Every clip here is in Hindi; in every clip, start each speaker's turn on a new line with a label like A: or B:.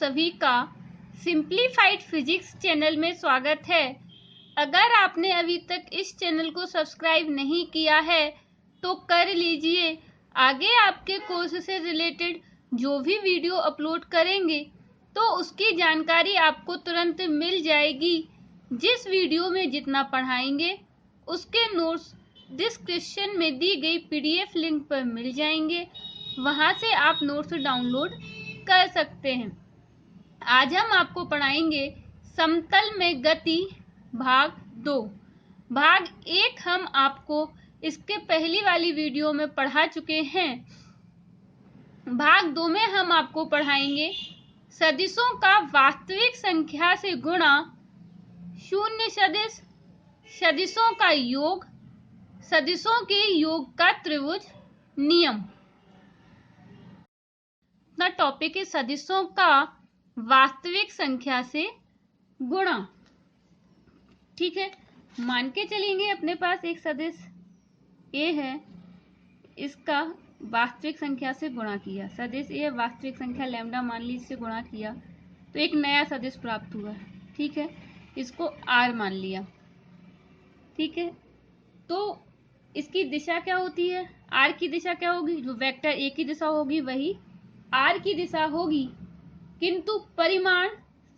A: सभी का सिंप्लीफाइड फिजिक्स चैनल में स्वागत है। अगर आपने अभी तक इस चैनल को सब्सक्राइब नहीं किया है तो कर लीजिए। आगे आपके कोर्स से रिलेटेड जो भी वीडियो अपलोड करेंगे तो उसकी जानकारी आपको तुरंत मिल जाएगी। जिस वीडियो में जितना पढ़ाएंगे उसके नोट्स डिस्क्रिप्शन में दी गई PDF लिंक पर मिल जाएंगे, वहां से आप नोट्स डाउनलोड कर सकते हैं। आज हम आपको पढ़ाएंगे समतल में गति भाग 2। भाग 1 हम आपको इसके पहली वाली वीडियो में पढ़ा चुके हैं। भाग 2 में हम आपको पढ़ाएंगे सदिशों का वास्तविक संख्या से गुणा, शून्य सदिश, सदिशों का योग, सदिशों के योग का त्रिभुज नियम। अपना टॉपिक है सदिशों का वास्तविक संख्या से गुणा। ठीक है, मान के चलेंगे अपने पास एक सदिश ए है, इसका वास्तविक संख्या से गुणा किया। सदिश ए वास्तविक संख्या लैम्डा मान ली, इससे गुणा किया तो एक नया सदिश प्राप्त हुआ। ठीक है, इसको आर मान लिया। ठीक है, तो इसकी दिशा क्या होती है? आर की दिशा क्या होगी? जो वेक्टर ए की दिशा होगी वही आर की दिशा होगी, किंतु परिमाण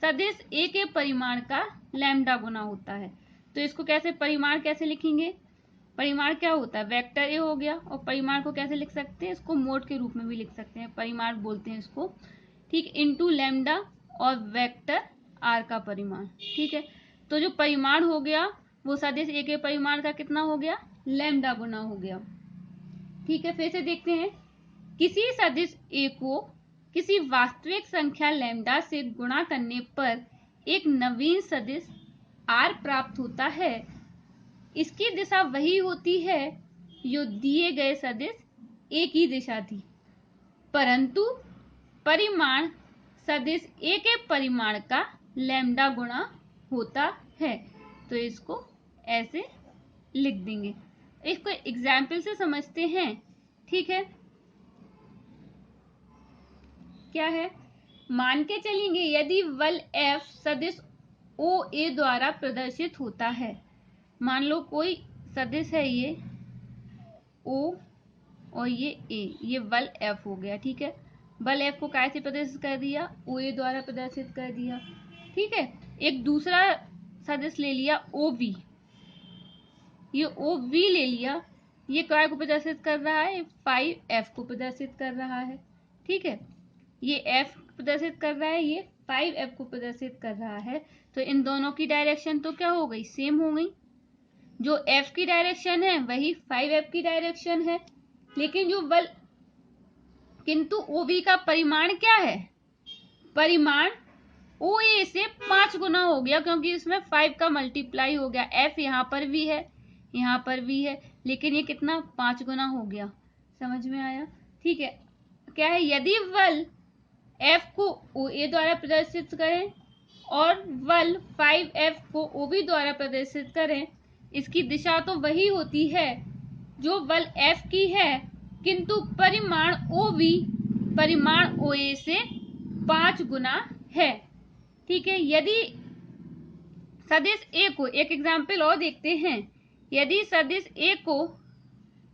A: सदिश ए के परिमाण का लैम्डा गुना होता है। तो इसको कैसे परिमाण कैसे लिखेंगे? परिमाण क्या होता है? वेक्टर ए हो गया, और परिमाण को कैसे लिख सकते हैं? इसको मोड के रूप में भी लिख सकते हैं, परिमाण बोलते हैं इसको। ठीक, इनटू लैम्डा और वेक्टर आर का परिमाण। ठीक है, तो जो परिमाण हो गया वो सदिश ए के परिमाण का कितना हो गया? लैम्डा गुना हो गया। ठीक है, फिर से देखते हैं। किसी सदिश ए को किसी वास्तविक संख्या लैम्डा से गुणा करने पर एक नवीन सदिश आर प्राप्त होता है। इसकी दिशा वही होती है जो दिए गए सदिश ए की दिशा थी, परंतु परिमाण सदिश ए के परिमाण का लैम्डा गुणा होता है। तो इसको ऐसे लिख देंगे। इसको एग्जाम्पल से समझते हैं। ठीक है, क्या है? मान के चलेंगे यदि बल F सदिश OA द्वारा प्रदर्शित होता है। मान लो कोई सदिश है ये O और ये A, ये बल F हो गया। ठीक है, बल F को कैसे प्रदर्शित कर दिया? OA द्वारा प्रदर्शित कर दिया। ठीक है, एक दूसरा सदिश ले लिया OB, ये OB ले लिया, ये क्या को प्रदर्शित कर रहा है? 5F को प्रदर्शित कर रहा है। ठीक है, ये F प्रदर्शित कर रहा है, ये 5F को प्रदर्शित कर रहा है। तो इन दोनों की डायरेक्शन तो क्या हो गई? सेम हो गई। जो F की डायरेक्शन है वही 5F की डायरेक्शन है, लेकिन जो बल किंतु OB का परिमाण क्या है? परिमाण OA से 5 गुना हो गया, क्योंकि इसमें 5 का मल्टीप्लाई हो गया। F यहाँ पर भी है, यहाँ पर भी है, लेकिन ये कितना? 5 गुना हो गया। समझ में आया? ठीक है, क्या है? यदि बल F को OA द्वारा प्रदर्शित करें और बल 5F को OB द्वारा प्रदर्शित करें, इसकी दिशा तो वही होती है जो बल F की है, किंतु परिमाण OB परिमाण OA से 5 गुना है। ठीक है, यदि सदिश A को, एक एग्जाम्पल और देखते हैं। यदि सदिश A को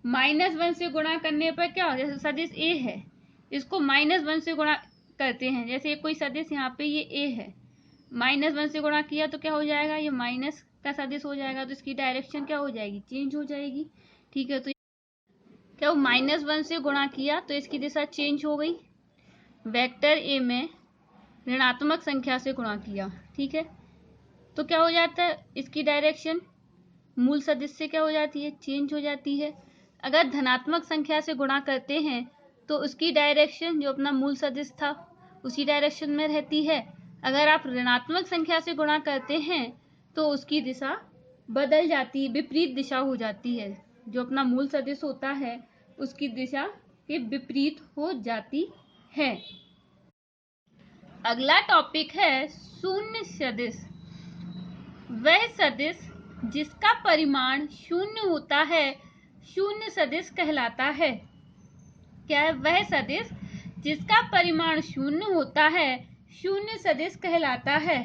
A: -1 से गुणा करने पर क्या हो? जैसे सदिश A है, इसको -1 से गुणा करते हैं। जैसे कोई सदिश यहाँ पे ये A है, -1 से गुणा किया तो क्या हो जाएगा? ये माइनस का सदिश हो जाएगा, तो इसकी डायरेक्शन क्या हो जाएगी? चेंज हो जाएगी। ठीक है, तो क्या वो -1 से गुणा किया तो इसकी दिशा चेंज हो गई। वेक्टर ए में ऋणात्मक संख्या से गुणा किया। ठीक है, तो क्या हो जाता है? इसकी डायरेक्शन मूल सदिश से क्या हो जाती है? चेंज हो जाती है। अगर धनात्मक संख्या से गुणा करते हैं तो उसकी डायरेक्शन जो अपना मूल सदिश था उसी डायरेक्शन में रहती है। अगर आप ऋणात्मक संख्या से गुणा करते हैं तो उसकी दिशा बदल जाती है, विपरीत दिशा हो जाती है। जो अपना मूल सदिश होता है उसकी दिशा के विपरीत हो जाती है। अगला टॉपिक है शून्य सदिश। वह सदिश जिसका परिमाण शून्य होता है शून्य सदिश कहलाता है। क्या है? वह सदिश जिसका परिमाण शून्य होता है शून्य सदिश कहलाता है,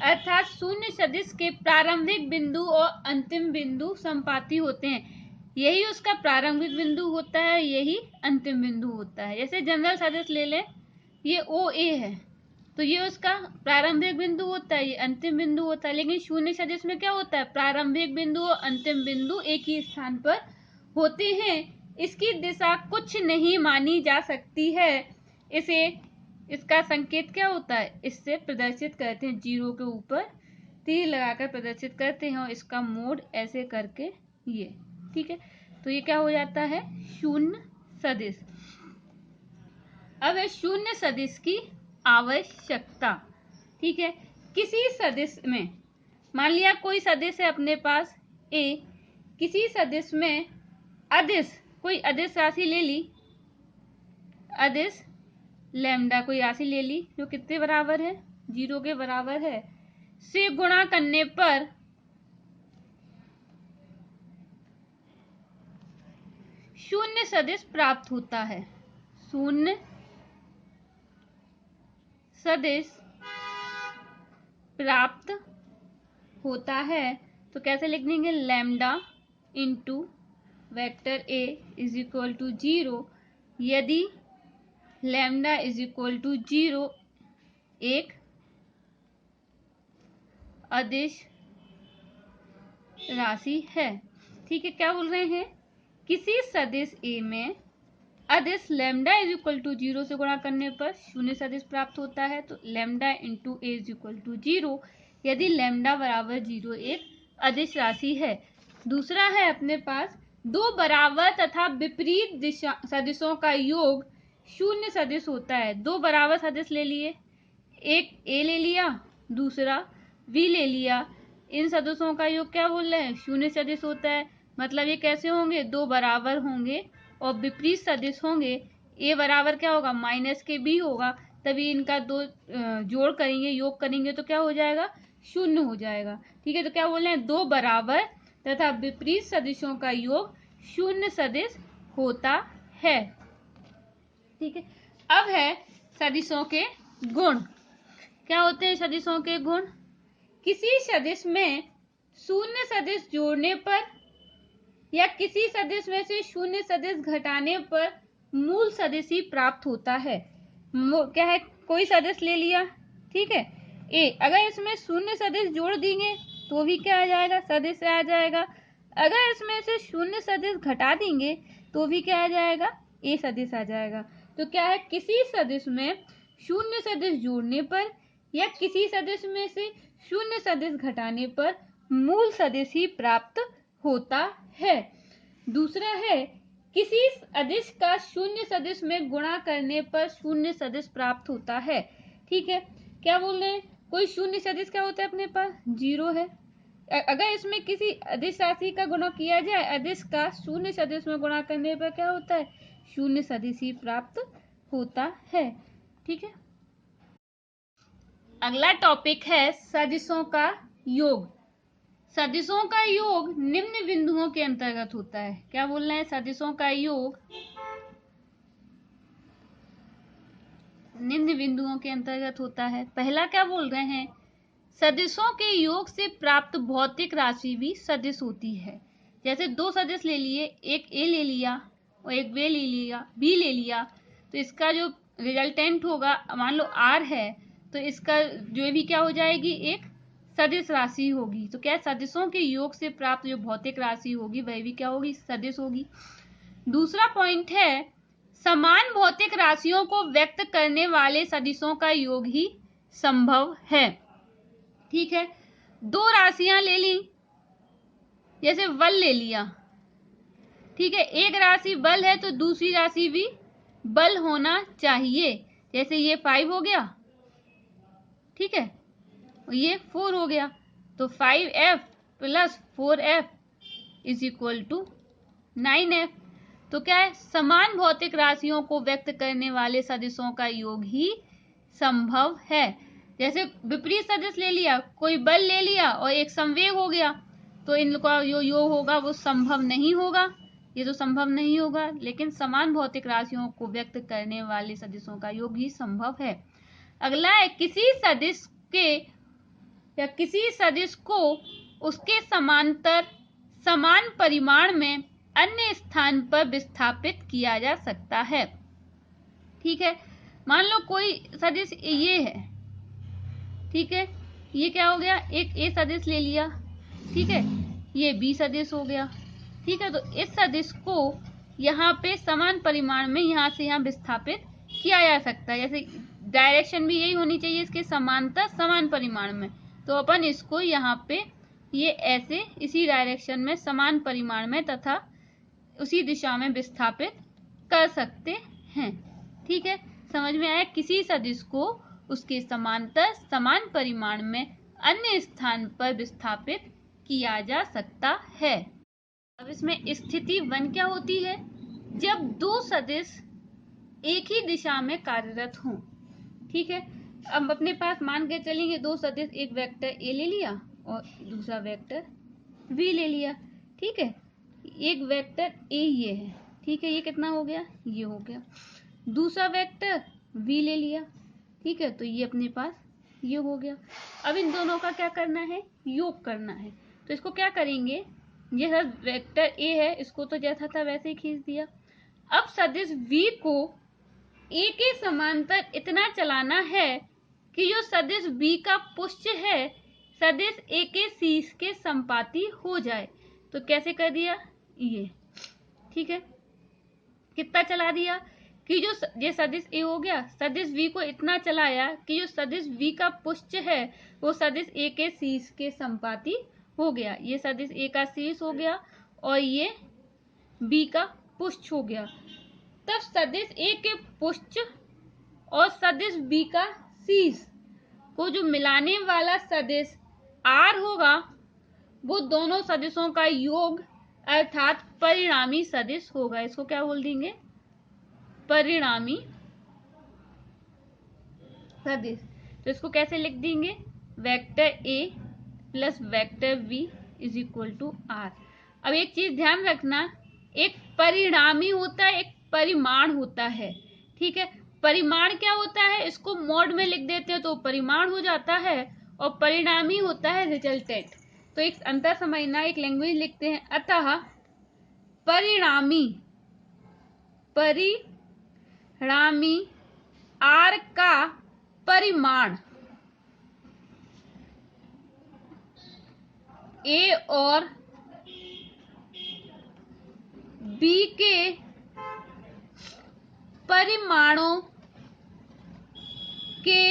A: अर्थात शून्य सदिश के प्रारंभिक बिंदु और अंतिम बिंदु संपाती होते हैं। यही उसका प्रारंभिक बिंदु होता है, यही अंतिम बिंदु होता है। जैसे जनरल सदिश ले लें, ये ओ ए है, तो ये उसका प्रारंभिक बिंदु होता है, ये अंतिम बिंदु होता है। लेकिन शून्य सदिश में क्या होता है, प्रारंभिक बिंदु और अंतिम बिंदु एक ही स्थान पर होते हैं। इसकी दिशा कुछ नहीं मानी जा सकती है। इसका संकेत क्या होता है, इससे प्रदर्शित करते हैं, जीरो के ऊपर तीर लगाकर प्रदर्शित करते हैं और इसका मोड ऐसे करके ये, ठीक है। तो ये क्या हो जाता है, शून्य सदिश। अब है शून्य सदिश की आवश्यकता, ठीक है। किसी सदिश में, मान लिया कोई सदिश है अपने पास ए, किसी सदिश में अदिश, कोई अदिश राशि ले ली, अदिश लैम्डा कोई राशि ले ली जो कितने बराबर है, 0 के बराबर है, से गुणा करने पर शून्य सदिश प्राप्त होता है। शून्य सदिश प्राप्त होता है। तो कैसे लिख देंगे, lambda into vector A is equal to 0, यदि लैम्डा इज इक्वल टू 0 एक अदिश राशि है, ठीक है। क्या बोल रहे हैं, किसी सदिश ए में अदिश लैम्डा इज इक्वल टू 0 से गुणा करने पर शून्य सदिश प्राप्त होता है। तो lambda into A is equal to 0, यदि लैम्डा बराबर 0 एक अदिश राशि है। दूसरा है अपने पास, दो बराबर तथा विपरीत सदिशों का योग शून्य सदिश होता है। दो बराबर सदिश ले लिए, एक ए ले लिया, दूसरा बी ले लिया, इन सदिशों का योग क्या बोल रहे हैं, शून्य सदिश होता है। मतलब ये कैसे होंगे, दो बराबर होंगे और विपरीत सदिश होंगे। ए बराबर क्या होगा, माइनस के बी होगा, तभी इनका दो जोड़ करेंगे, योग करेंगे तो क्या हो जाएगा, शून्य हो जाएगा, ठीक है। तो क्या बोल रहे हैं, दो बराबर तथा विपरीत सदिशों का योग शून्य सदिश होता है, ठीक है। अब है सदिशों के गुण। क्या होते हैं सदिशों के गुण, किसी सदिश में शून्य सदिश जोड़ने पर या किसी सदिश में से शून्य सदिश घटाने पर मूल सदिश ही प्राप्त होता है। क्या है, कोई सदिश ले लिया, ठीक है ए, अगर इसमें शून्य सदिश जोड़ देंगे तो भी क्या आ जाएगा, सदिश आ जाएगा। अगर इसमें से शून्य सदिश घटा देंगे तो भी क्या आ जाएगा, ए सदिश आ जाएगा। तो क्या है, किसी सदिश में शून्य सदिश जोड़ने पर या किसी सदिश में से शून्य सदिश घटाने पर मूल सदिश ही प्राप्त होता है। दूसरा है, किसी अदिश का शून्य सदिश में गुणा करने पर शून्य सदिश प्राप्त होता है, ठीक है। क्या बोल रहे हैं, कोई शून्य सदिश क्या होता है अपने पास, 0 है। अगर इसमें किसी अदिश राशि का गुणा किया जाए, अदिश का शून्य सदिश में गुणा करने पर क्या होता है, शून्य सदिश ही प्राप्त होता है, ठीक है। अगला टॉपिक है सदिशों का योग। सदिशों का योग निम्न बिंदुओं के अंतर्गत होता है। क्या बोल रहे हैं, सदिशों का योग निम्न बिंदुओं के अंतर्गत होता है। पहला क्या बोल रहे हैं, सदिशों के योग से प्राप्त भौतिक राशि भी सदिश होती है। जैसे दो सदिश ले लिए, एक ए ले लिया और एक बी ले लिया, बी ले लिया, तो इसका जो रिजल्टेंट होगा, मान लो आर है, तो इसका जो भी क्या हो जाएगी, एक सदिश राशि होगी। तो क्या सदिशों के योग से प्राप्त जो भौतिक राशि होगी वह भी क्या होगी, सदिश होगी। दूसरा पॉइंट है, समान भौतिक राशियों को व्यक्त करने वाले सदिशों का योग ही संभव है, ठीक है। दो राशियां ले ली, जैसे बल ले लिया, ठीक है। एक राशि बल है तो दूसरी राशि भी बल होना चाहिए। जैसे ये 5 हो गया, ठीक है, और ये 4 हो गया, तो 5F plus 4F is equal to 9F। तो क्या है, समान भौतिक राशियों को व्यक्त करने वाले सदिशों का योग ही संभव है। जैसे विपरीत सदिश ले लिया, कोई बल ले लिया और एक संवेग हो गया, तो इनका जो योग होगा वो संभव नहीं होगा, ये तो संभव नहीं होगा। लेकिन समान भौतिक राशियों को व्यक्त करने वाले सदिशों का योग ही संभव है। अगला है किसी सदिश के या किसी सदिश को उसके समांतर समान परिमाण में अन्य स्थान पर विस्थापित किया जा सकता है। ठीक है, मान लो कोई सदिश ये है, ठीक है, ये क्या हो गया, एक ए सदिश ले लिया, ठीक है, ये बी सदिश हो गया, ठीक है। तो इस सदिश को यहाँ पे समान परिमाण में यहाँ से यहाँ विस्थापित किया जा सकता है। जैसे डायरेक्शन भी यही होनी चाहिए इसके, समांतर समान परिमाण में, तो अपन इसको यहाँ पे ये ऐसे इसी डायरेक्शन में समान परिमाण में तथा उसी दिशा में विस्थापित कर सकते हैं। ठीक है, समझ में आया। किसी सदिश को उसके समांतर समान परिमाण में अन्य स्थान पर विस्थापित किया जा सकता है। अब इसमें स्थिति 1 क्या होती है, जब दो सदिश एक ही दिशा में कार्यरत हों। ठीक है, अब अपने पास मान के चलेंगे दो सदिश, एक वेक्टर ए ले लिया और दूसरा वेक्टर बी ले लिया। ठीक है, एक वेक्टर ए ये है, ठीक है, ये कितना हो गया, ये हो गया। दूसरा वेक्टर बी ले लिया, ठीक है, तो ये अपने पास ये हो गया। अब इन दोनों का क्या करना है, योग करना है। तो इसको क्या करेंगे, ये सर वेक्टर ए है, इसको तो जैसा था वैसे ही खींच दिया। अब सदिश v को a के समांतर इतना चलाना है कि जो सदिश b का पुष्ट है सदिश a के शीर्ष के संपाती हो जाए। तो कैसे कर दिया, ये, ठीक है, कितना चला दिया कि जो ये सदिश a हो गया, सदिश v को इतना चलाया कि जो सदिश v का पुष्ट है वो सदिश a के शीर्ष के संपाती हो गया। ये सदिश a का शीर्ष हो गया और ये b का पुष्ट हो गया। तब सदिश a के पुष्ट और सदिश b का शीर्ष को जो मिलाने वाला सदिश r होगा वो दोनों सदिशों का योग अर्थात परिणामी सदिश होगा। इसको क्या बोल देंगे, परिणामी सदिश। तो इसको कैसे लिख देंगे, vector a plus vector v is equal to r। अब एक चीज ध्यान रखना, एक परिणामी होता है, एक परिमाण होता है। ठीक है, परिमाण क्या होता है, इसको मॉड में लिख देते हैं तो परिमाण हो जाता है, और परिणामी होता है रिजल्टेंट। तो एक अंतर समझना, एक लैंग्वेज लिखते हैं, अतः परिणामी r का परिमाण a और b के परिमाणों के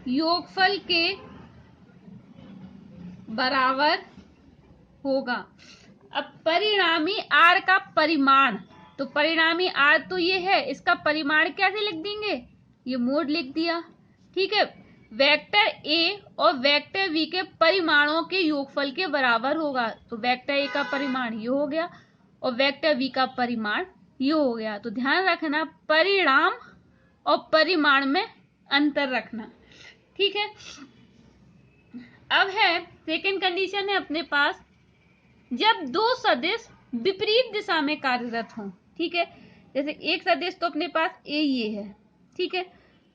A: योगफल के बराबर होगा। अब परिणामी r का परिमाण, तो परिणामी r तो ये है, इसका परिमाण कैसे लिख देंगे, ये मोड लिख दिया। ठीक है, वेक्टर a और वेक्टर v के परिमाणों के योगफल के बराबर होगा। तो वेक्टर a का परिमाण ये हो गया और वेक्टर v का परिमाण ये हो गया। तो ध्यान रखना, परिणाम और परिमाण में अंतर रखना। ठीक है, अब है सेकंड कंडीशन है अपने पास, जब दो सदिश विपरीत दिशा में कार्यरत हों। ठीक है, जैसे एक सदिश तो अपने पास a ये है, ठीक है,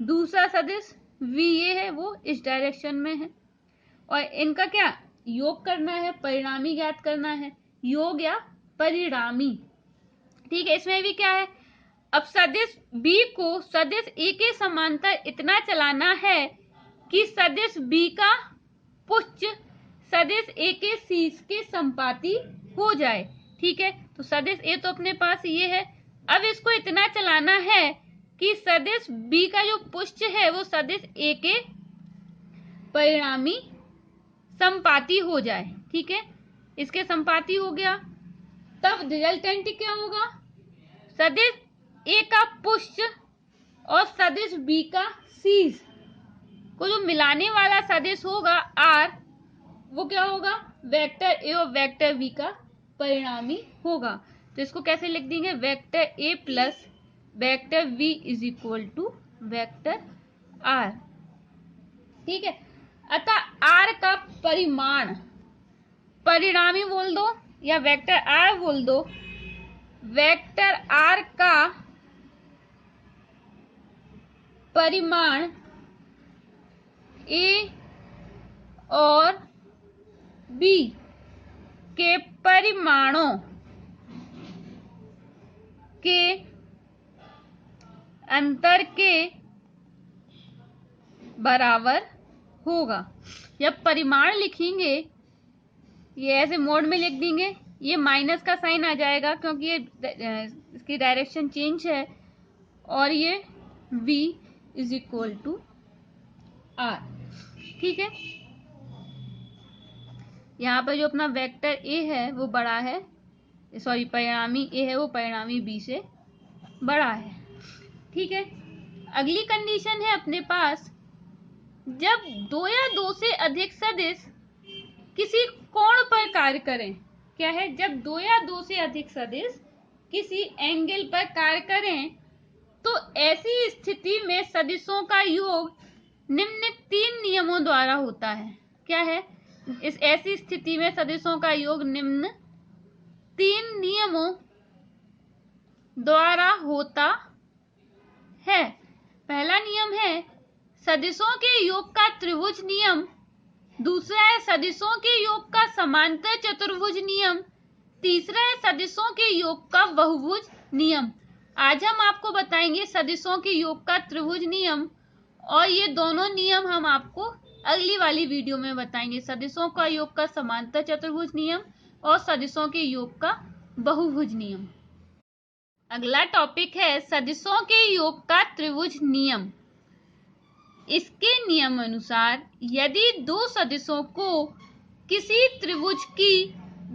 A: दूसरा सदिश v ये है, वो इस डायरेक्शन में है, और इनका क्या योग करना है, परिणामी ज्ञात करना है, योग या परिणामी। ठीक है, इसमें भी क्या है, अब सदिश b को सदिश a के समांतर इतना चलाना है कि सदिश b का पुष्ट सदिश a के शीर्ष के संपाती हो जाए। ठीक है, तो सदिश a तो अपने पास ये है, अब इसको इतना चलाना है कि सदिश b का जो पुष्ट है वो सदिश a के परिणामी संपाती हो जाए। ठीक है, इसके संपाती हो गया, तब रिजल्टेंट क्या होगा, सदिश a का पुष्ट और सदिश b का शीर्ष को जो मिलाने वाला सदिश होगा r, वो क्या होगा, वेक्टर a और वेक्टर v का परिणामी होगा। तो इसको कैसे लिख देंगे, vector a plus vector v is equal to vector r। ठीक है, अतः r का परिमाण, परिणामी बोल दो या वेक्टर r बोल दो, वेक्टर r का परिमाण ए और बी के परिमाणों के अंतर के बराबर होगा। जब परिमाण लिखेंगे ये ऐसे मोड में लिख देंगे, ये माइनस का साइन आ जाएगा क्योंकि ये इसकी डायरेक्शन चेंज है, और ये v is equal to r। ठीक है, यहाँ पर जो अपना वेक्टर a है वो बड़ा है, सॉरी परिणामी a है वो परिणामी b से बड़ा है। ठीक है, अगली कंडीशन है अपने पास, जब दो या दो से अधिक सदिश किसी कोण पर कार्य करें। क्या है, जब दो या दो से अधिक सदिश किसी एंगल पर कार्य करें तो ऐसी स्थिति में सदिशों का योग निम्न 3 नियमों द्वारा होता है। क्या है, इस ऐसी स्थिति में सदिशों का योग निम्न 3 नियमों द्वारा होता है। पहला नियम है सदिशों के योग का त्रिभुज नियम, दूसरा है सदिशों के योग का समांतर चतुर्भुज नियम, तीसरा है सदिशों के योग का बहुभुज नियम। आज हम आपको बताएंगे सदिशों के योग का त्रिभुज नियम, और ये दोनों नियम हम आपको अगली वाली वीडियो में बताएंगे, सदिशों का योग का समांतर चतुर्भुज नियम और सदिशों के योग का बहुभुज नियम। अगला टॉपिक है सदिशों के योग का त्रिभुज नियम। इसके नियम अनुसार यदि दो सदिशों को किसी त्रिभुज की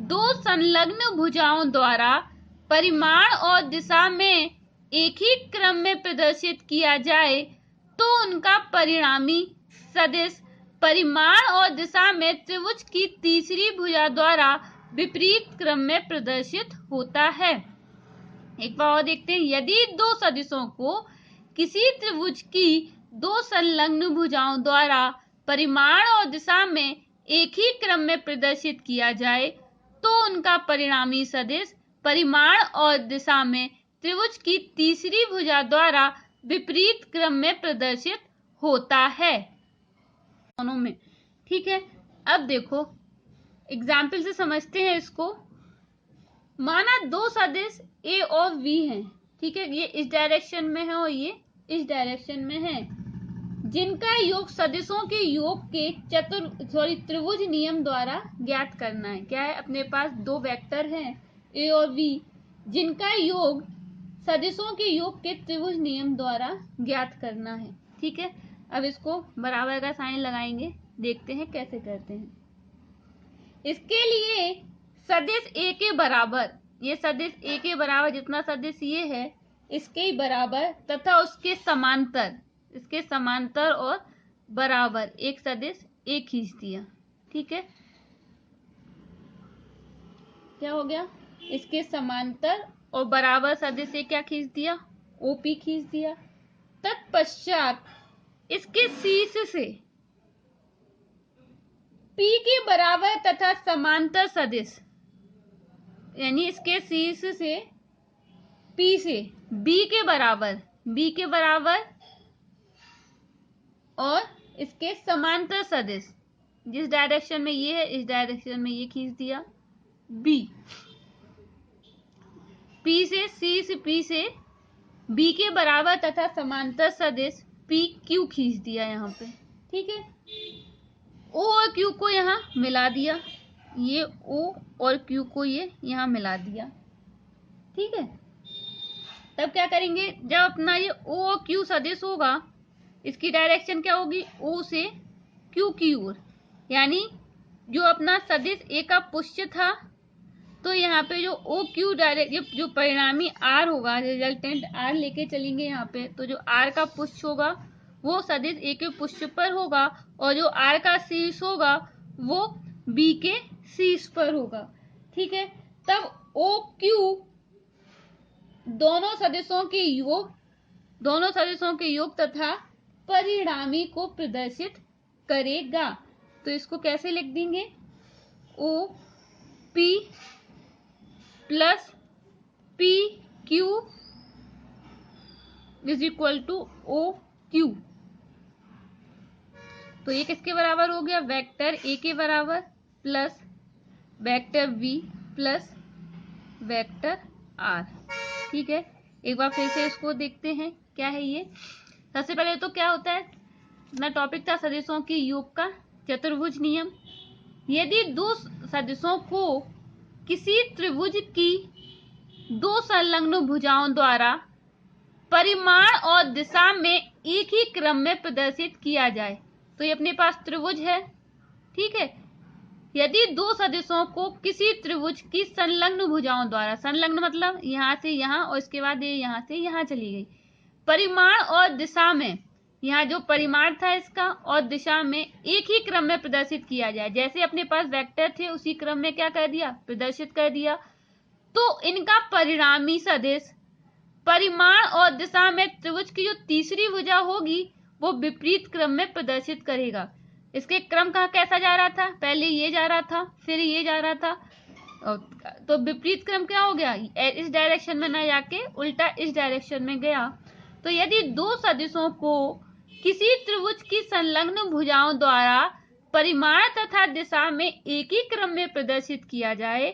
A: दो संलग्न भुजाओं द्वारा परिमाण और दिशा में एक ही क्रम में प्रदर्शित किया जाए तो उनका परिणामी सदिश परिमाण और दिशा में त्रिभुज की तीसरी भुजा द्वारा विपरीत क्रम में प्रदर्शित होता है। एक बार और देखते हैं, यदि दो सदिशों को किसी त्रिभुज की दो संलग्न भुजाओं द्वारा परिमाण और दिशा में एक ही क्रम में प्रदर्शित किया जाए तो उनका परिणामी सदिश परिमाण और दिशा में त्रिभुज की तीसरी भुजा द्वारा विपरीत क्रम में प्रदर्शित होता है दोनों में। ठीक है, अब देखो एग्जाम्पल से समझते हैं इसको। माना दो सदिश a और v हैं। ठीक है, ये इस डायरेक्शन में है और ये इस डायरेक्शन में है, जिनका योग सदिशों के योग के त्रिभुज नियम द्वारा ज्ञात करना है। क्या है, अपने पास दो वेक्टर हैं a और v, जिनका योग सदिशों के योग के त्रिभुज नियम द्वारा ज्ञात करना है। ठीक है, अब इसको बराबर का साइन लगाएंगे, देखते हैं कैसे करते हैं। इसके लिए सदिश a के बराबर, ये सदिश a के बराबर जितना सदिश ये है इसके ही बराबर तथा उसके समांतर और बराबर एक सदिश a खींच दिया। ठीक है, क्या हो गया, इसके समांतर और बराबर सदिश से क्या खींच दिया, OP खींच दिया। तत्पश्चात इसके शीर्ष से P के बराबर तथा समांतर सदिश, यानी इसके शीर्ष से P से B के बराबर और इसके समांतर सदिश, जिस डायरेक्शन में ये है इस डायरेक्शन में ये खींच दिया B। P से शीर्ष P से B के बराबर तथा समांतर सदिश PQ खींच दिया यहाँ पे। ठीक है, O और Q को यहाँ मिला दिया, ये O और Q को ये यहाँ मिला दिया। ठीक है, तब क्या करेंगे, जब अपना ये O और Q सदिश होगा इसकी डायरेक्शन क्या होगी, O से Q की ओर, यानी जो अपना सदिश A का पुष्य था तो यहाँ पे जो OQ डायरेक्ट जो परिणामी R होगा, रिजल्टेंट R लेके चलेंगे यहाँ पे, तो जो R का पुष्य होगा वो सदिश A के पुष्य पर होगा और जो R का शीर्ष होगा वो B के शीर्ष पर होगा। ठीक है, तब OQ दोनों सदिशों के योग तथा परिणामी को प्रदर्शित करेगा। तो इसको कैसे लिख देंगे, OP plus PQ is equal to OQ Q. तो ये किसके बराबर हो गया, वेक्टर ए के बराबर plus vector V plus vector R. ठीक है, एक बार फिर से इसको देखते हैं क्या है ये। सबसे पहले तो क्या होता है, अपना टॉपिक था सदिशों के योग का चतुर्भुज नियम। यदि दो सदिशों को किसी त्रिभुज की दो संलग्न भुजाओं द्वारा परिमाण और दिशा में एक ही क्रम में प्रदर्शित किया जाए, तो ये अपने पास त्रिभुज है। ठीक है, यदि दो सदिशों को किसी त्रिभुज की संलग्न भुजाओं द्वारा, संलग्न मतलब यहां से यहां और इसके बाद ये यहां से यहां चली गई, परिमाण और दिशा में, यहाँ जो परिमाण था इसका और दिशा में एक ही क्रम में प्रदर्शित किया जाए, जैसे अपने पास वेक्टर थे उसी क्रम में क्या कर दिया, प्रदर्शित कर दिया, तो इनका परिणामी सदिश परिमाण और दिशा में त्रिभुज की जो तीसरी भुजा होगी वो विपरीत क्रम में प्रदर्शित करेगा। इसके क्रम का कैसा जा रहा था, पहले ये जा रहा था फिर ये जा रहा था, तो विपरीत क्रम क्या हो गया, इस डायरेक्शन में न जाके उल्टा इस डायरेक्शन में गया। तो यदि दो सदिशों को किसी त्रिभुज की संलग्न भुजाओं द्वारा परिमाण तथा दिशा में एक ही क्रम में प्रदर्शित किया जाए,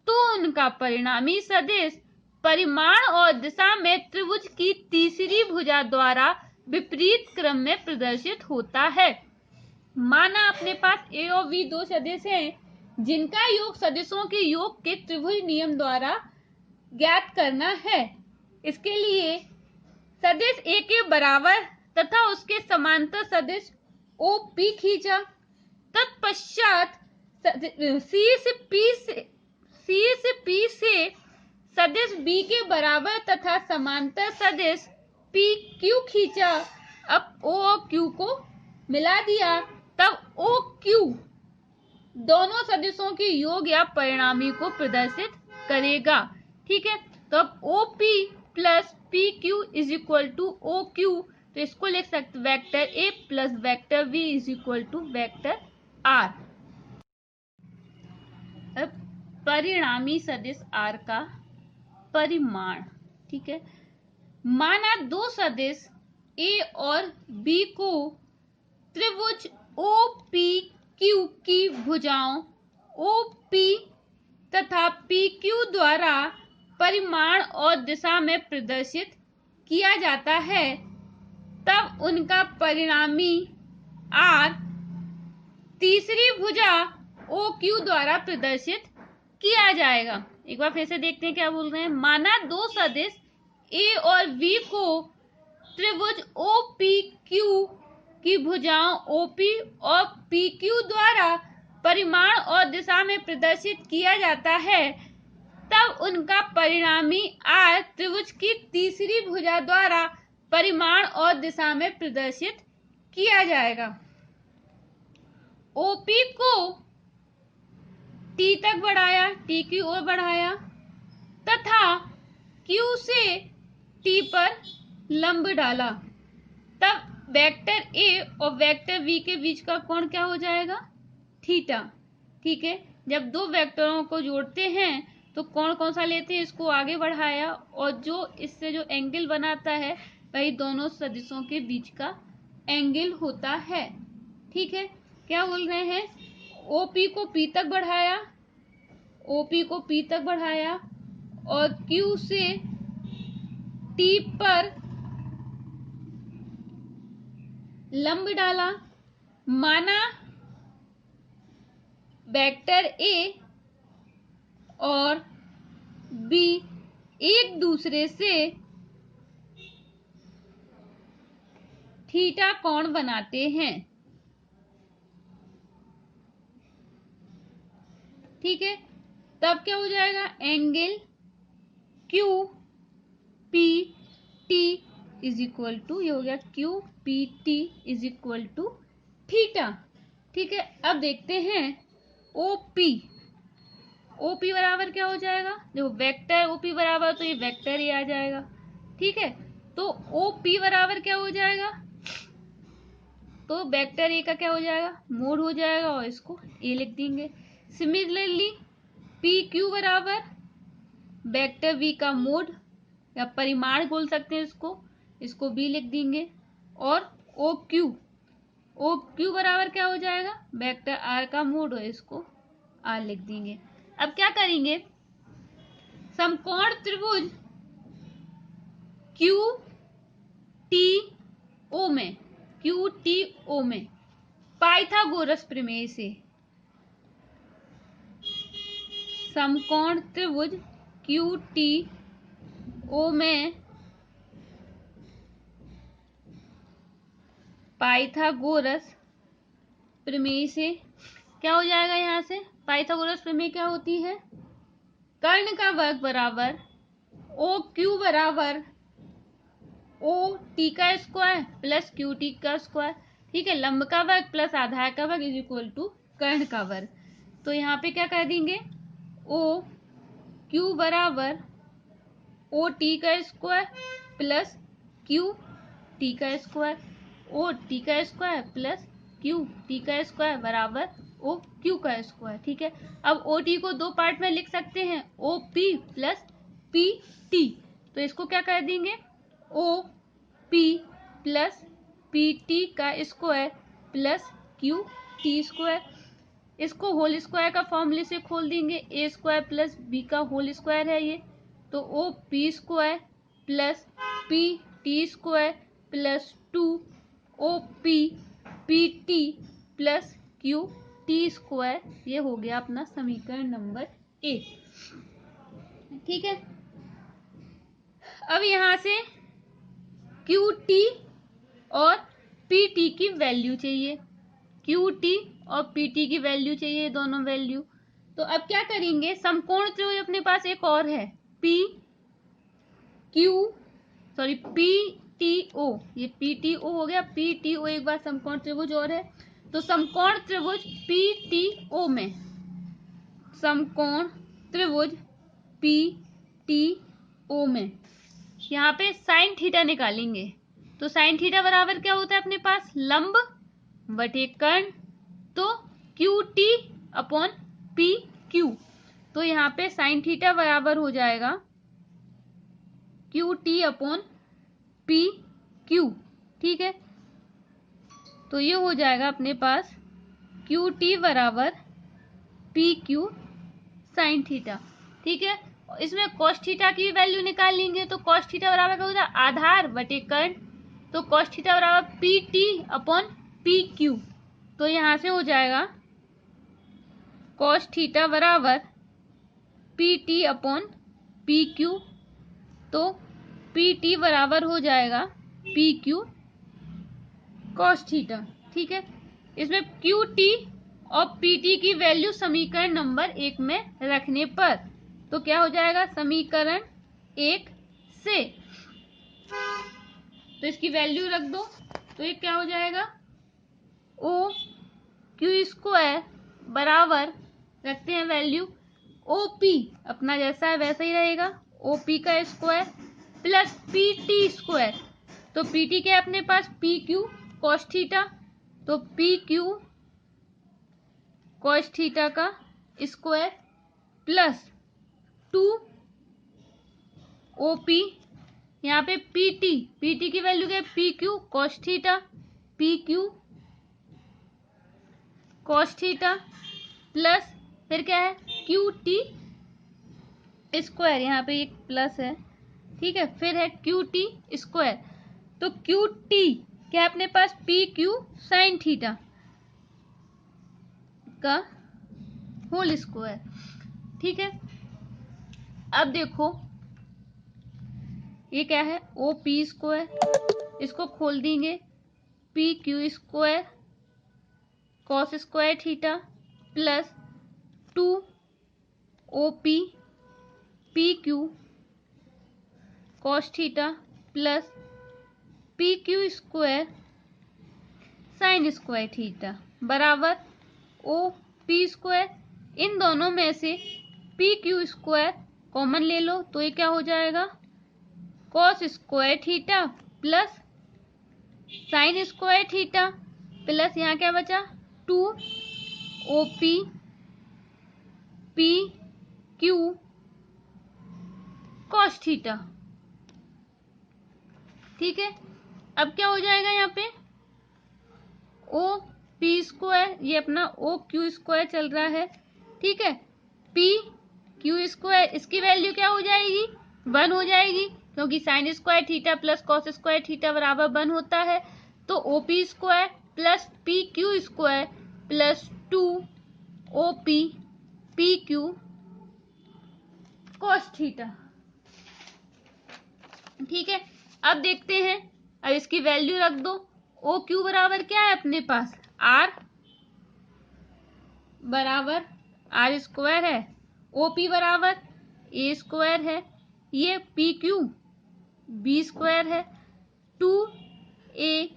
A: तो उनका परिणामी सदिश परिमाण और दिशा में त्रिभुज की तीसरी भुजा द्वारा विपरीत क्रम में प्रदर्शित होता है। माना अपने पास ए और बी दो सदिश हैं जिनका योग सदिशों के योग के त्रिभुज नियम द्वारा ज्ञात करना है। इसके लिए सदिश ए के बराबर तथा उसके समांतर सदिश ओ पी खींचा, तत्पश्चात सी से पी से सदिश बी के बराबर तथा समांतर सदिश पी क्यू खींचा। अब ओ और क्यू को मिला दिया, तब ओ क्यू दोनों सदिशों के योग या परिणामी को प्रदर्शित करेगा। ठीक है, तो अब O P plus P Q is equal to O Q, तो इसको लिख सकते vector A plus vector V is equal to vector R. अब परिणामी सदिश आर का परिमाण। ठीक है, माना दो सदिश ए और बी को त्रिभुज ओ पी क्यू की भुजाओं ओ पी तथा पी क्यू द्वारा परिमाण और दिशा में प्रदर्शित किया जाता है, तब उनका परिणामी आर तीसरी भुजा ओ क्यू द्वारा प्रदर्शित किया जाएगा। एक बार फिर से देखते हैं क्या बोल रहे हैं। माना दो सदिश ए और बी को त्रिभुज ओ पी क्यू की भुजाओं ओपी और पी क्यू द्वारा परिमाण और दिशा में प्रदर्शित किया जाता है, तब उनका परिणामी आर त्रिभुज की तीसरी भुजा द्वारा परिमाण और दिशा में प्रदर्शित किया जाएगा। ओपी को टी तक बढ़ाया, टी की ओर बढ़ाया तथा क्यू से टी पर लंब डाला, तब वेक्टर ए और वेक्टर वी के बीच का कोण क्या हो जाएगा, थीटा। ठीक है, जब दो वेक्टरों को जोड़ते हैं तो कोण कौन सा लेते हैं, इसको आगे बढ़ाया और जो इससे जो एंगल बनाता है वही दोनों सदिशों के बीच का एंगल होता है। ठीक है, क्या बोल रहे हैं, ओपी को पी तक बढ़ाया, ओपी को पी तक बढ़ाया और क्यू से टी पर लंब डाला। माना वेक्टर ए और बी एक दूसरे से थीटा कोण बनाते हैं। ठीक है, तब क्या हो जाएगा, angle Q P T is equal to, ये हो गया Q P T is equal to theta. ठीक है, अब देखते हैं ओपी, ओपी बराबर क्या हो जाएगा, देखो वेक्टर ओपी बराबर तो ये वेक्टर ही आ जाएगा। ठीक है, तो ओपी बराबर क्या हो जाएगा, तो वेक्टर ए का क्या हो जाएगा, मोड हो जाएगा और इसको ए लिख देंगे। सिमिलरली पी क्यू बराबर वेक्टर वी का मोड या परिमाण बोल सकते हैं इसको, इसको बी लिख देंगे। और ओ क्यू बराबर क्या हो जाएगा, वेक्टर आर का मोड हो, इसको आर लिख देंगे। अब क्या करेंगे, समकोण त्रिभुज क्यू टी ओ में पाइथागोरस प्रमेय से समकोण त्रिभुज क्यू टी ओ में पाइथागोरस प्रमेय से क्या हो जाएगा, यहाँ से पाइथागोरस प्रमेय क्या होती है, कर्ण का वर्ग बराबर ओ क्यू बराबर ओ टी का स्क्वायर प्लस क्यू टी का स्क्वायर। ठीक है, लंब का वर्ग प्लस आधार का वर्ग इज इक्वल टू कर्ण का वर्ग। तो यहाँ पे क्या कर देंगे, ओ क्यू बराबर ओ टी का स्क्वायर प्लस क्यू टी का स्क्वायर, ओ टी का स्क्वायर प्लस क्यू टी का स्क्वायर बराबर ओ क्यू का स्क्वायर। ठीक है, अब ओ टी को दो पार्ट में लिख सकते हैं, O P plus P T. तो इसको क्या कर देंगे, O P plus P T का square plus Q T square. इसको होल स्क्वायर का फॉर्मूले से खोल देंगे, ए स्क्वायर प्लस बी का होल स्क्वायर है ये, तो O P square plus P T square plus 2 O P P T plus Q T square. ये हो गया अपना समीकरण नंबर 1। ठीक है, अब यहां से क्यू टी और पी टी की वैल्यू चाहिए, क्यू टी और पी टी की वैल्यू चाहिए, दोनों वैल्यू। तो अब क्या करेंगे, समकोण त्रिभुज अपने पास एक और है, पी टी ओ, ये पी टी ओ हो गया, पी टी ओ एक बार समकोण त्रिभुज और है। तो समकोण त्रिभुज पी टी ओ में, समकोण त्रिभुज पी टी ओ में यहाँ पे साइन थीटा निकालेंगे। तो साइन थीटा बराबर क्या होता है अपने पास, लंब बटे कर्ण, तो Q T upon P Q. तो यहाँ पे साइन थीटा बराबर हो जाएगा Q T upon P Q. ठीक है, तो ये हो जाएगा अपने पास क्यू टी बराबर पी क्यू साइन थीटा। ठीक है, इसमें कॉस थीटा की वैल्यू निकाल लेंगे, तो कॉस थीटा बराबर क्या होता है, आधार बटे कर्ण, तो कॉस थीटा बराबर P T upon P Q. तो यहां से हो जाएगा कॉस थीटा बराबर P T upon P Q, तो पी टी बराबर हो जाएगा पी क्यू कॉस थीटा। ठीक है, इसमें क्यू टी और पी टी की वैल्यू समीकरण नंबर 1 में रखने पर तो क्या हो जाएगा, समीकरण 1 से तो इसकी वैल्यू रख दो, तो ये क्या हो जाएगा, ओ क्यू स्क्वायर बराबर रखते हैं वैल्यू, ओ पी अपना जैसा है वैसा ही रहेगा, ओ पी का square plus P T square. तो पी टी क्या है अपने पास, पी क्यू कॉस थीटा, तो पी क्यू कॉस थीटा का स्क्वायर प्लस 2 ओ पी, यहाँ पे पी टी की वैल्यू क्या है, P Q cos theta, P Q cos theta plus फिर क्या है क्यू टी स्क्वायर, यहाँ पे एक प्लस है। ठीक है, फिर है क्यू टी स्क्वायर, तो क्यू टी क्या है अपने पास, पी क्यू साइन थीटा का होल स्क्वायर। ठीक है, अब देखो ये क्या है, ओ पी स्क्वायर, इसको खोल देंगे, P Q square cos square theta plus 2 O P P Q cos theta plus P Q square sine square theta बराबर ओ पी स्क्वायर। इन दोनों में से पी क्यू स्क्वायर कॉमन ले लो, तो ये क्या हो जाएगा, cos square theta plus sine square theta plus यहाँ क्या बचा 2 O P P Q cos theta. ठीक है, अब क्या हो जाएगा यहाँ पे ओ पी स्क्वायर, ये अपना ओ क्यू स्क्वायर चल रहा है, ठीक है। पी क्यू स्क्वायर, इसकी वैल्यू क्या हो जाएगी 1 हो जाएगी, क्योंकि sine square theta plus cos square theta बराबर 1 होता है। तो O P square plus P Q square plus 2 O P P Q cos theta, ठीक है। अब देखते हैं, अब इसकी वैल्यू रख दो। ओ क्यू बराबर क्या है अपने पास, आर बराबर आर स्क्वायर है, ओ पी बराबर ए स्क्वायर है, ये पी क्यू बी स्क्वायर है, 2 ए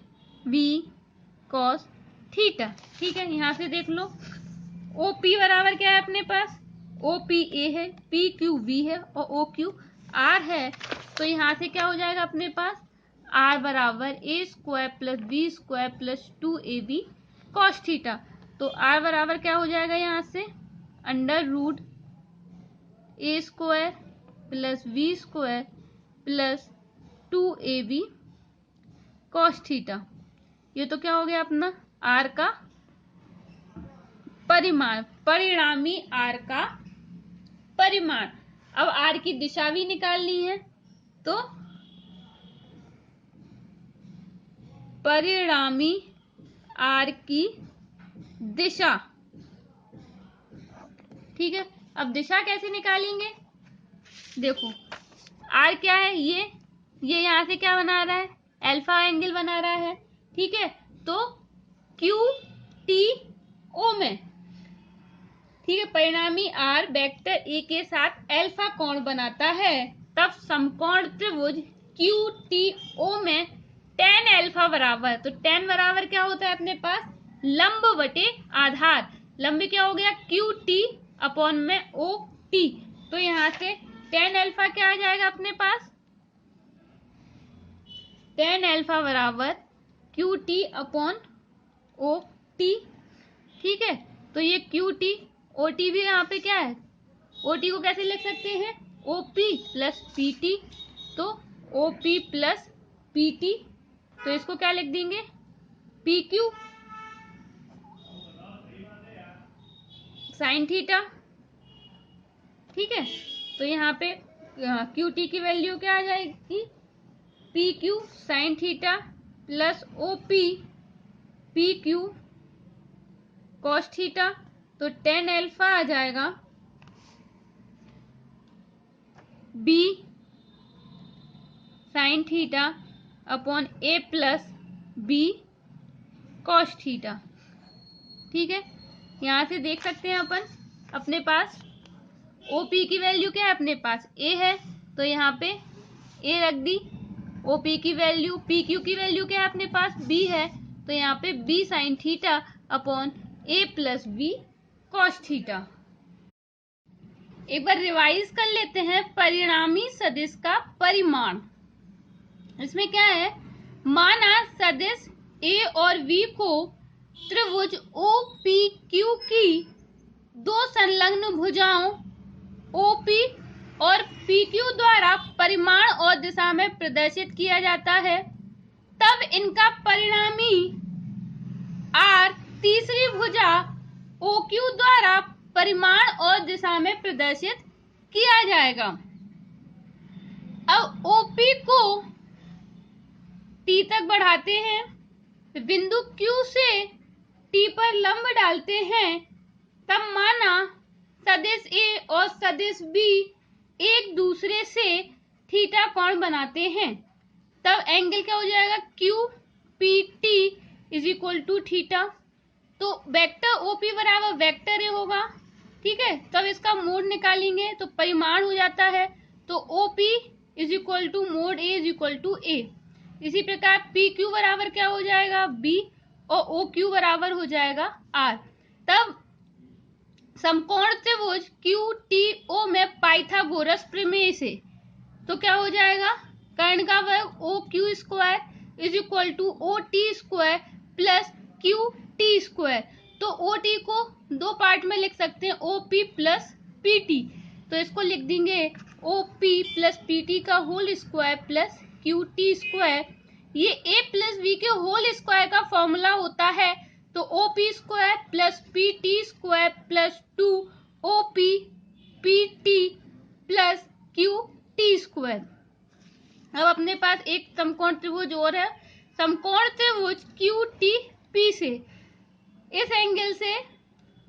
A: बी कॉस थीटा, ठीक है। यहां से देख लो ओ पी बराबर क्या है अपने पास, ओ पी ए है, पी क्यू बी है और ओ क्यू आर है। तो यहां से क्या हो जाएगा अपने पास, आर बराबर A square plus B square plus 2 AB cos theta. तो आर बराबर क्या हो जाएगा यहाँ से, under root A square plus B square plus 2AB cos theta. ये तो क्या हो गया अपना आर का परिमाण, परिणामी आर का परिमाण। अब आर की दिशा भी निकालनी है, तो परिणामी आर की दिशा, ठीक है। अब दिशा कैसे निकालेंगे, देखो आर क्या है, ये यहां से क्या बना रहा है, अल्फा एंगल बना रहा है, ठीक है। तो क्यू टी ओ में, ठीक है, परिणामी आर वेक्टर ए के साथ अल्फा कोण बनाता है, तब समकोण त्रिभुज क्यू टी ओ में tan अल्फा बराबर, तो tan बराबर क्या होता है अपने पास, लंब बटे आधार, लंब क्या हो गया क्यू टी अपॉन में ओ टी। तो यहां से tan अल्फा क्या आ जाएगा अपने पास, tan अल्फा बराबर Q T upon O T, ठीक है। तो ये क्यू टी ओ टी भी यहाँ पे क्या है, ओ टी को कैसे लिख सकते हैं, O P plus P T, तो O P plus P T, तो इसको क्या लिख देंगे पी क्यू साइन थीटा, ठीक है। तो यहाँ पे क्यू टी की वैल्यू क्या आ जाएगी, P Q sine theta plus O P P Q cos theta, तो tan अल्फा आ जाएगा B sine theta upon A plus B cos theta, ठीक है। यहां से देख सकते हैं अपन अपने पास ओ पी की वैल्यू क्या है अपने पास ए है, तो यहाँ पे ए रख दी, ओ पी की वैल्यू, पी क्यू की वैल्यू क्या है अपने पास बी है, तो यहाँ पे B sine theta upon A plus B cos theta. एक बार रिवाइज कर लेते हैं परिणामी सदिश का परिमाण। इसमें क्या है, माना सदिश ए और बी को त्रिभुज ओ पी क्यू की दो संलग्न भुजाओं ओ पी और पी क्यू द्वारा परिमाण और दिशा में प्रदर्शित किया जाता है, तब इनका परिणामी आर तीसरी भुजा ओ क्यू द्वारा परिमाण और दिशा में प्रदर्शित किया जाएगा। अब ओपी को टी तक बढ़ाते हैं, बिंदु क्यू से टी पर लंब डालते हैं, तब माना सदिश ए और सदिश बी एक दूसरे से थीटा कोण बनाते हैं, तब एंगल क्या हो जाएगा Q P T is equal to theta. तो वेक्टर ओपी बराबर वेक्टर ए होगा, ठीक है। तब इसका मोड निकालेंगे तो परिमाण हो जाता है, तो OP is equal to mod A is equal to A. इसी प्रकार पी क्यू बराबर क्या हो जाएगा बी और ओ क्यू बराबर हो जाएगा आर। तब समकोण त्रिभुज क्यू टी ओ में पाइथागोरस प्रमेय से तो क्या हो जाएगा, कर्ण का वर्ग O Q square is equal to O T square plus Q T square. तो ओ टी को दो पार्ट में लिख सकते हैं, O P plus P T, तो इसको लिख देंगे O P plus P T का whole square plus Q T square. ये a प्लस बी के होल स्क्वायर का फॉर्मूला होता है, तो OP square plus PT square plus 2 OP PT plus QT square. अब अपने पास एक समकोण त्रिभुज और है, समकोण त्रिभुज QTP से इस एंगल से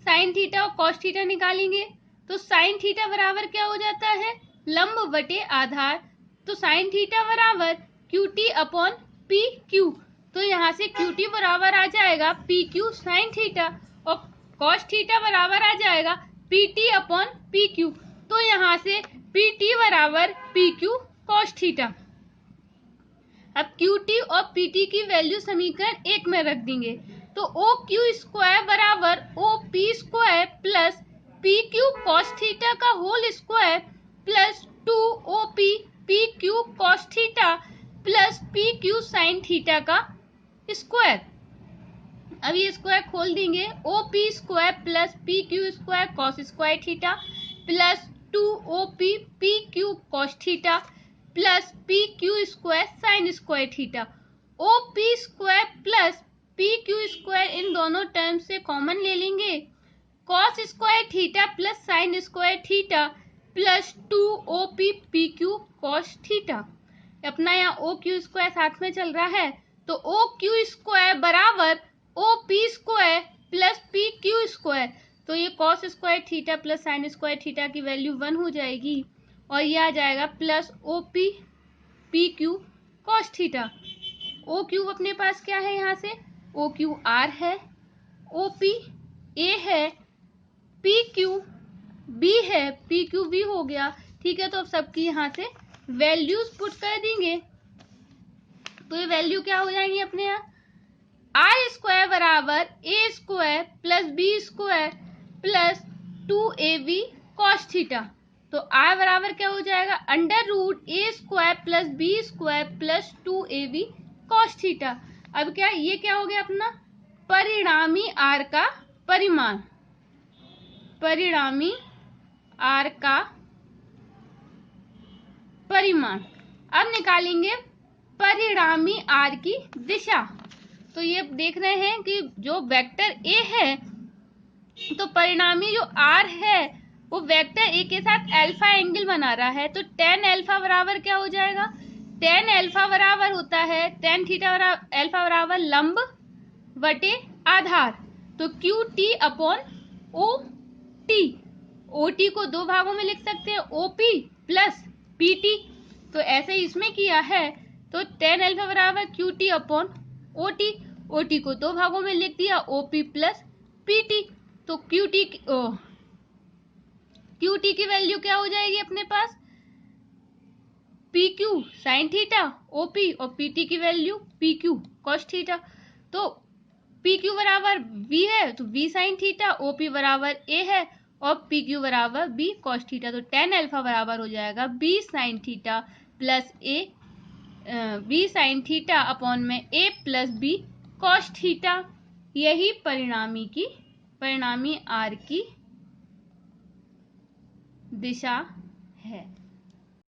A: साइन थीटा और कॉस थीटा निकालेंगे। तो साइन थीटा बराबर क्या हो जाता है, लंब बटे आधार। तो साइन थीटा बराबर QT अपॉन PQ। तो यहाँ से QT बराबर आ जाएगा PQ साइन थीटा और कॉस थीटा बराबर आ जाएगा PT अपॉन PQ। तो यहाँ से PT बराबर PQ कॉस थीटा। अब QT और PT की वैल्यू समीकरण 1 में रख देंगे। तो OQ स्क्वायर बराबर OP square plus PQ cos theta का whole square plus 2 OP PQ cos theta plus PQ sine theta का स्क्वायर। अब ये स्क्वायर खोल देंगे, OP square plus PQ square cos square theta plus 2 OP PQ cos theta plus PQ square sine square theta. OP square plus PQ square इन दोनों टर्म से कॉमन ले लेंगे, cos square theta plus sine square theta plus 2 OP PQ cos theta. अपना यहाँ OQ स्क्वायर साथ में चल रहा है, तो OQ स्क्वायर बराबर OP square plus PQ square. तो ये cos square theta plus sine square theta की वैल्यू 1 हो जाएगी और ये आ जाएगा plus OP PQ cos theta. OQ अपने पास क्या है, यहाँ से OQ R है, OP A है, PQ B है, PQ B हो गया। ठीक है, तो अब सबकी यहाँ से वैल्यूज पुट कर देंगे। तो ये वैल्यू क्या हो जाएंगी अपने यहाँ, R स्क्वायर बराबर A square plus B square plus 2AB cos theta. तो R बराबर क्या हो जाएगा, under root A square plus B square plus 2AB cos theta. अब क्या, ये क्या हो गया अपना परिणामी R का परिमाण, परिणामी R का परिमाण। अब निकालेंगे परिणामी R की दिशा। तो ये देख रहे हैं कि जो वेक्टर A है, तो परिणामी जो R है वो वेक्टर A के साथ अल्फा एंगल बना रहा है। तो tan अल्फा बराबर क्या हो जाएगा, tan अल्फा बराबर होता है tan थीटा अल्फा बराबर लंब बटे आधार। तो QT अपॉन OT, OT को दो भागों में लिख सकते हैं, OP प्लस PT। तो ऐसे इसमें किया है, तो tan अल्फा बराबर QT अपॉन OT, OT को दो भागों में लिख दिया, OP प्लस PT। तो QT की वैल्यू क्या हो जाएगी अपने पास, PQ साइन थीटा OP और PT की वैल्यू PQ कॉस थीटा। तो PQ बराबर V है तो V साइन थीटा, OP बराबर A है और PQ बराबर B कॉस थीटा। तो tan अल्फा बराबर हो जाएगा B sine theta plus B sine theta upon में A plus B cos theta. यही परिणामी R की दिशा है।